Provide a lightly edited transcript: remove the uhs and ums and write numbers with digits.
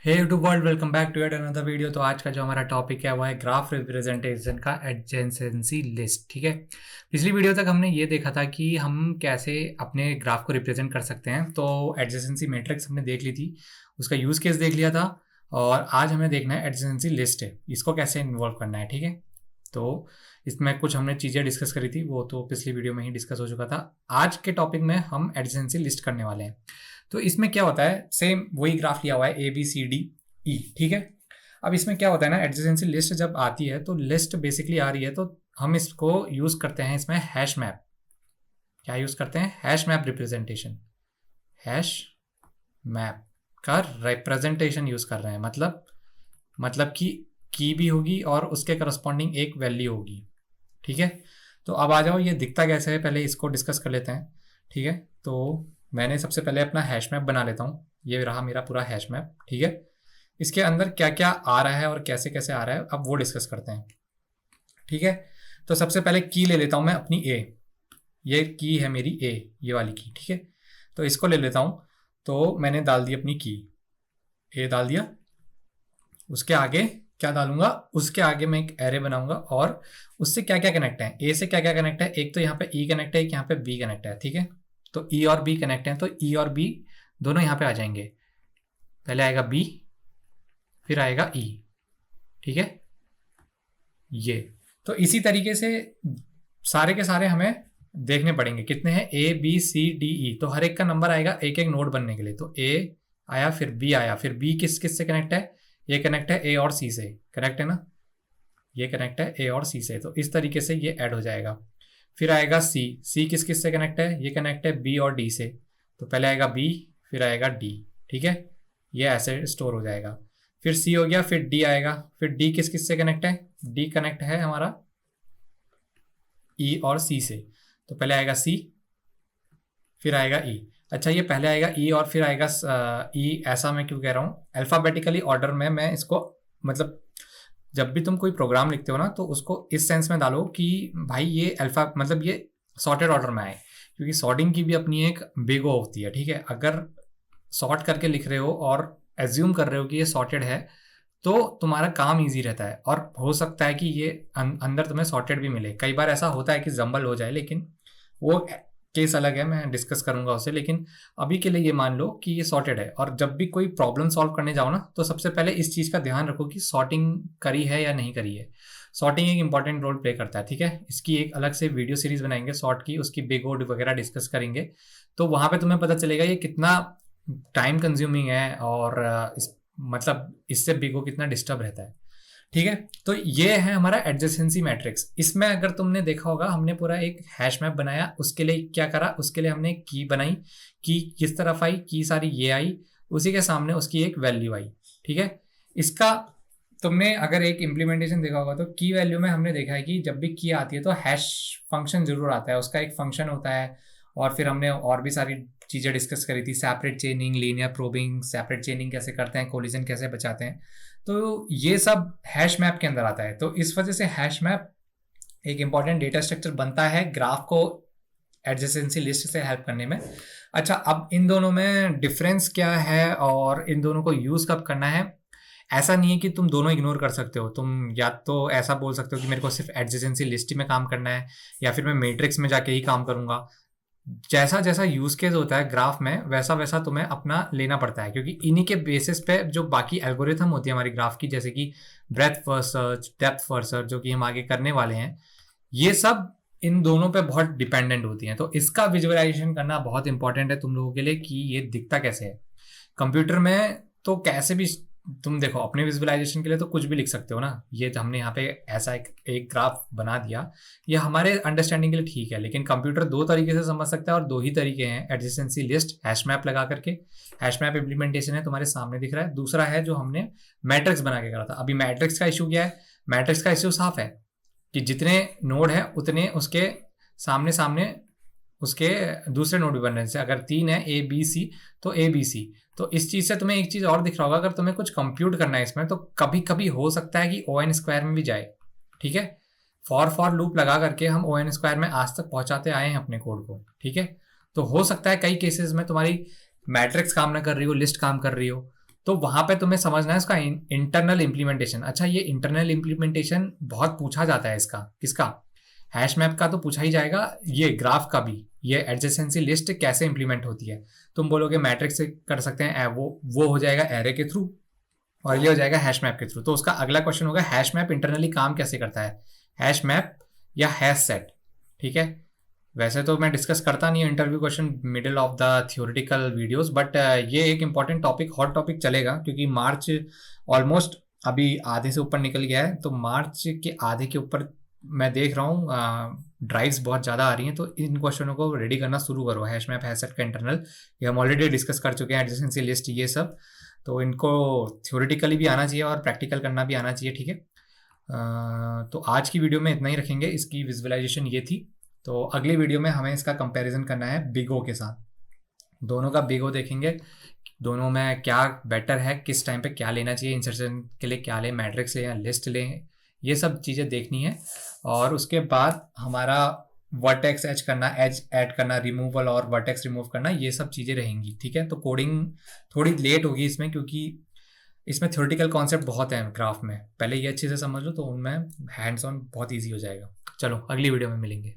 Hey to world, welcome back to at another video. तो आज का जो हमारा टॉपिक है वो है ग्राफ रिप्रेजेंटेशन का एडजेंसेंसी लिस्ट। ठीक है, पिछली वीडियो तक हमने ये देखा था कि हम कैसे अपने ग्राफ को रिप्रेजेंट कर सकते हैं। तो एडजेंसेंसी मैट्रिक्स हमने देख ली थी, उसका यूज केस देख लिया था, और आज हमें देखना है एडजेंसेंसी लिस्ट है, इसको कैसे इन्वॉल्व करना है। ठीक है, तो इसमें कुछ हमने चीज़ें डिस्कस करी थी, वो तो पिछली वीडियो में ही डिस्कस हो चुका था। आज के टॉपिक में हम एडजेंसी लिस्ट करने वाले हैं। तो इसमें क्या होता है, सेम वही ग्राफ लिया हुआ है ABCDE। ठीक है, अब इसमें क्या होता है ना, एडजेंसी लिस्ट जब आती है तो लिस्ट बेसिकली आ रही है, तो हम इसको यूज करते हैं इसमें हैश मैप। क्या यूज करते हैं? Hash map representation. Hash map का रिप्रेजेंटेशन यूज कर रहे हैं, मतलब कि की भी होगी और उसके करस्पॉन्डिंग एक वैल्यू होगी। ठीक है, तो अब आ जाओ, ये दिखता कैसे है पहले इसको डिस्कस कर लेते हैं। ठीक है, तो मैंने सबसे पहले अपना हैश मैप बना लेता हूँ। ये रहा मेरा पूरा हैश मैप। ठीक है, इसके अंदर क्या क्या आ रहा है और कैसे कैसे आ रहा है, अब वो डिस्कस करते हैं। ठीक है, तो सबसे पहले की ले लेता हूँ मैं अपनी ए। ये की है मेरी ए, ये वाली की। ठीक है, तो इसको ले लेता हूँ। तो मैंने डाल दी अपनी की, ए डाल दिया। उसके आगे क्या डालूंगा? उसके आगे मैं एक एरे बनाऊंगा, और उससे क्या क्या कनेक्ट है, ए से क्या क्या कनेक्ट है। एक तो यहाँ पे ई कनेक्ट है, एक यहाँ पे बी कनेक्ट है। ठीक है, तो ई और बी कनेक्ट है, तो ई और बी दोनों यहाँ पे आ जाएंगे। पहले आएगा बी, फिर आएगा ई। ठीक है, ये तो इसी तरीके से सारे के सारे हमें देखने पड़ेंगे। कितने हैं? ABCDE, तो हर एक का नंबर आएगा एक एक नोड बनने के लिए। तो ए आया, फिर बी आया, फिर बी किस किस से कनेक्ट है? ये कनेक्ट है ए और सी से, कनेक्ट है ना, ये कनेक्ट है ए और सी से, तो इस तरीके से ये ऐड हो जाएगा। फिर आएगा सी, सी किस किस से कनेक्ट है? ये कनेक्ट है बी और डी से, तो पहले आएगा बी, फिर आएगा डी। ठीक है, ये ऐसे स्टोर हो जाएगा। फिर सी हो गया, फिर डी आएगा, फिर डी किस किस से कनेक्ट है? डी कनेक्ट है हमारा ई और सी से, तो पहले आएगा सी, फिर आएगा ई। अच्छा, ये पहले आएगा ई और फिर आएगा ई, ऐसा मैं क्यों कह रहा हूँ? अल्फाबेटिकली ऑर्डर में मैं इसको, मतलब जब भी तुम कोई प्रोग्राम लिखते हो ना, तो उसको इस सेंस में डालो कि भाई ये अल्फा, मतलब ये सॉर्टेड ऑर्डर में आए, क्योंकि सॉर्टिंग की भी अपनी एक बिग वो होती है। ठीक है, अगर सॉर्ट करके लिख रहे हो और एज्यूम कर रहे हो कि ये सॉर्टेड है, तो तुम्हारा काम इजी रहता है, और हो सकता है कि ये अंदर तुम्हें सॉर्टेड भी मिले। कई बार ऐसा होता है कि जंबल हो जाए, लेकिन वो केस अलग है, मैं डिस्कस करूंगा उसे। लेकिन अभी के लिए ये मान लो कि ये सॉर्टेड है, और जब भी कोई प्रॉब्लम सॉल्व करने जाओ ना, तो सबसे पहले इस चीज का ध्यान रखो कि सॉर्टिंग करी है या नहीं करी है। सॉर्टिंग एक इंपॉर्टेंट रोल प्ले करता है। ठीक है, इसकी एक अलग से वीडियो सीरीज बनाएंगे सॉर्ट की, उसकी बिग वर्ड वगैरह डिस्कस करेंगे, तो वहां पे तुम्हें पता चलेगा ये कितना टाइम कंज्यूमिंग है, और मतलब इससे बिगो कितना डिस्टर्ब रहता है। ठीक है, तो ये है हमारा एडजेसेंसी मैट्रिक्स। इसमें अगर तुमने देखा होगा, हमने पूरा एक हैश मैप बनाया। उसके लिए क्या करा? उसके लिए हमने की बनाई, की किस तरफ आई, की सारी ये आई, उसी के सामने उसकी एक वैल्यू आई। ठीक है, इसका तुमने अगर एक इम्प्लीमेंटेशन देखा होगा, तो की वैल्यू में हमने देखा है कि जब भी की आती है तो हैश फंक्शन जरूर आता है, उसका एक फंक्शन होता है। और फिर हमने और भी सारी चीज़ें डिस्कस करी थी, सेपरेट चेनिंग, लीनियर प्रोबिंग, सेपरेट चेनिंग कैसे करते हैं, कोलिजन कैसे बचाते हैं, तो ये सब हैश मैप के अंदर आता है। तो इस वजह से हैश मैप एक इंपॉर्टेंट डेटा स्ट्रक्चर बनता है ग्राफ को एडजेसेंसी लिस्ट से हेल्प करने में। अच्छा, अब इन दोनों में डिफरेंस क्या है और इन दोनों को यूज कब करना है? ऐसा नहीं है कि तुम दोनों इग्नोर कर सकते हो। तुम या तो ऐसा बोल सकते हो कि मेरे को सिर्फ एडजेसेंसी लिस्ट में काम करना है, या फिर मैं मैट्रिक्स में जाके ही काम करूंगा। जैसा जैसा यूज केस होता है ग्राफ में, वैसा वैसा तुम्हें अपना लेना पड़ता है, क्योंकि इन्हीं के बेसिस पे जो बाकी एल्गोरिथम होती है हमारी ग्राफ की, जैसे कि breath first search, depth first search, जो कि हम आगे करने वाले हैं, ये सब इन दोनों पे बहुत डिपेंडेंट होती हैं। तो इसका विजुअलाइजेशन करना बहुत इंपॉर्टेंट है तुम लोगों के लिए कि ये दिखता कैसे है कंप्यूटर में। तो कैसे भी तुम देखो, अपने विजुअलाइजेशन के लिए तो कुछ भी लिख सकते हो ना। ये हमने यहाँ पे ऐसा एक ग्राफ बना दिया, ये हमारे अंडरस्टैंडिंग के लिए ठीक है, लेकिन कंप्यूटर दो तरीके से समझ सकता है, और दो ही तरीके हैं, एडजेसेंसी लिस्ट, हैश मैप लगा करके। हैश मैप इम्प्लीमेंटेशन है, तुम्हारे सामने दिख रहा है। दूसरा है जो हमने मैट्रिक्स बना के करा था। अभी मैट्रिक्स का इशू क्या है? मैट्रिक्स का इशू साफ है कि जितने नोड है उतने उसके सामने सामने उसके दूसरे नोड भी बन रहे हैं। अगर 3 है ABC, तो ABC। तो इस चीज से तुम्हें एक चीज और दिख रहा होगा, अगर तुम्हें कुछ कंप्यूट करना है इसमें, तो कभी कभी हो सकता है कि ON स्क्वायर में भी जाए। ठीक है, फॉर लूप लगा करके हम ON स्क्वायर में आज तक पहुंचाते आए हैं अपने कोड को। ठीक है, तो हो सकता है कई केसेस में तुम्हारी मैट्रिक्स काम ना कर रही हो, लिस्ट काम कर रही हो, तो वहां पे तुम्हें समझना है इसका इंटरनल इम्प्लीमेंटेशन। अच्छा, ये इंटरनल इम्प्लीमेंटेशन बहुत पूछा जाता है इसका, किसका, हैश मैप का तो पूछा ही जाएगा, ये ग्राफ का भी, ये एडजेसेंसी लिस्ट कैसे इंप्लीमेंट होती है। तुम बोलोगे मैट्रिक्स से कर सकते हैं, वो हो जाएगा एरे के थ्रू, और ये हो जाएगा हैश मैप के थ्रू। तो उसका अगला क्वेश्चन होगा हैश मैप इंटरनली काम कैसे करता है, हैश मैप या हैश सेट। ठीक है, वैसे तो मैं डिस्कस करता नहीं हूँ interview question middle of the theoretical videos, but ये एक इंपॉर्टेंट टॉपिक, हॉट टॉपिक चलेगा, क्योंकि मार्च ऑलमोस्ट अभी आधे से ऊपर निकल गया है। तो मार्च के आधे के ऊपर मैं देख रहा हूँ ड्राइव्स बहुत ज़्यादा आ रही हैं, तो इन क्वेश्चनों को रेडी करना शुरू करो। हैश मैप, हैश सेट का इंटरनल, ये हम ऑलरेडी डिस्कस कर चुके हैं, एडजेसेंसी लिस्ट, ये सब। तो इनको थ्योरेटिकली भी आना चाहिए और प्रैक्टिकल करना भी आना चाहिए। ठीक है, तो आज की वीडियो में इतना ही रखेंगे, इसकी विजुअलाइजेशन ये थी। तो अगली वीडियो में हमें इसका कंपैरिजन करना है बिगो के साथ, दोनों का बिगो देखेंगे, दोनों में क्या बेटर है, किस टाइम पे क्या लेना चाहिए, इंसर्शन के लिए क्या लें, मैट्रिक्स लें या लिस्ट लें, ये सब चीज़ें देखनी है। और उसके बाद हमारा वर्टेक्स एच करना, एज ऐड करना, रिमूवल और वर्टेक्स रिमूव करना, ये सब चीज़ें रहेंगी। ठीक है, तो कोडिंग थोड़ी लेट होगी इसमें, क्योंकि इसमें थ्योरेटिकल कॉन्सेप्ट बहुत हैं ग्राफ में, पहले ये अच्छे से समझ लो तो उनमें हैंड्स ऑन बहुत ईजी हो जाएगा। चलो अगली वीडियो में मिलेंगे।